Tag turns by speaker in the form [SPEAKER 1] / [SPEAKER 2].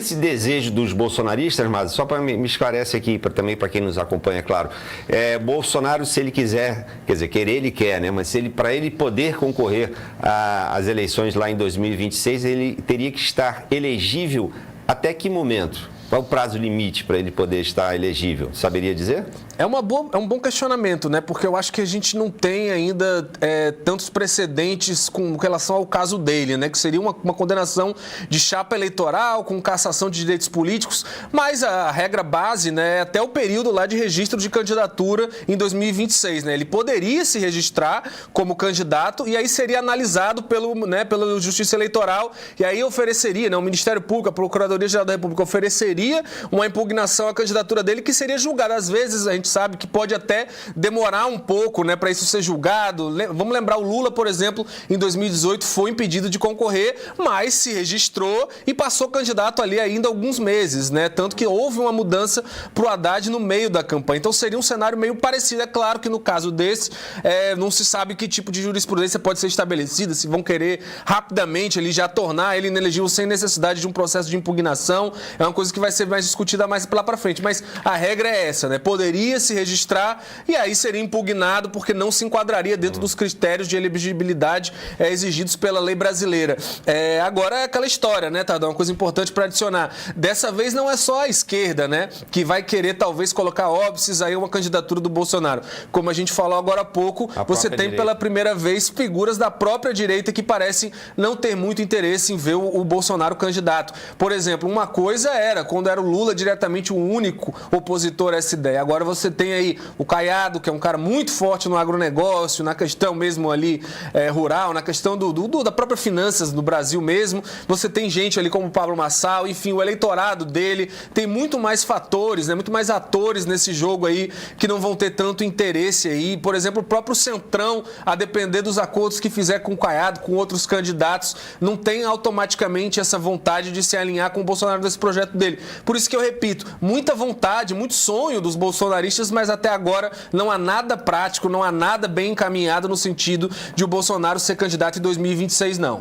[SPEAKER 1] esse desejo dos bolsonaristas, mas só para me esclarecer aqui, também para quem nos acompanha, é claro, Bolsonaro, se ele quiser, quer dizer, querer ele quer, né? Mas para ele poder concorrer às eleições lá em 2026, ele teria que estar elegível até que momento? Qual é o prazo limite para ele poder estar elegível? Saberia dizer?
[SPEAKER 2] É um bom questionamento, né? Porque eu acho que a gente não tem ainda tantos precedentes com relação ao caso dele, né? Que seria uma condenação de chapa eleitoral com cassação de direitos políticos, mas a regra base, né, é até o período lá de registro de candidatura em 2026, né? Ele poderia se registrar como candidato e aí seria analisado pela Justiça Eleitoral e aí ofereceria, né? O Ministério Público, a Procuradoria-Geral da República ofereceria uma impugnação à candidatura dele que seria julgada. Às vezes a gente sabe que pode até demorar um pouco, né, para isso ser julgado. Vamos lembrar, o Lula, por exemplo, em 2018 foi impedido de concorrer, mas se registrou e passou candidato ali ainda alguns meses, né? Tanto que houve uma mudança para o Haddad no meio da campanha. Então seria um cenário meio parecido. É claro que no caso desse, não se sabe que tipo de jurisprudência pode ser estabelecida, se vão querer rapidamente ali já tornar ele inelegível sem necessidade de um processo de impugnação. É uma coisa que vai ser mais discutida mais lá para frente. Mas a regra é essa, né? Poderia se registrar e aí seria impugnado porque não se enquadraria dentro dos critérios de elegibilidade exigidos pela lei brasileira. Agora é aquela história, né, Tadão? Uma coisa importante para adicionar. Dessa vez não é só a esquerda, né, que vai querer talvez colocar óbices aí uma candidatura do Bolsonaro. Como a gente falou agora há pouco, você tem pela primeira vez figuras da própria direita que parecem não ter muito interesse em ver o Bolsonaro candidato. Por exemplo, uma coisa era quando era o Lula diretamente o único opositor a essa ideia. Agora você tem aí o Caiado, que é um cara muito forte no agronegócio, na questão mesmo ali rural, na questão da própria finanças no Brasil mesmo. Você tem gente ali como o Pablo Marçal, enfim, o eleitorado dele tem muito mais fatores, né, muito mais atores nesse jogo aí que não vão ter tanto interesse aí. Por exemplo, o próprio Centrão, a depender dos acordos que fizer com o Caiado, com outros candidatos, não tem automaticamente essa vontade de se alinhar com o Bolsonaro nesse projeto dele. Por isso que eu repito, muita vontade, muito sonho dos bolsonaristas, mas até agora não há nada prático, não há nada bem encaminhado no sentido de o Bolsonaro ser candidato em 2026, não.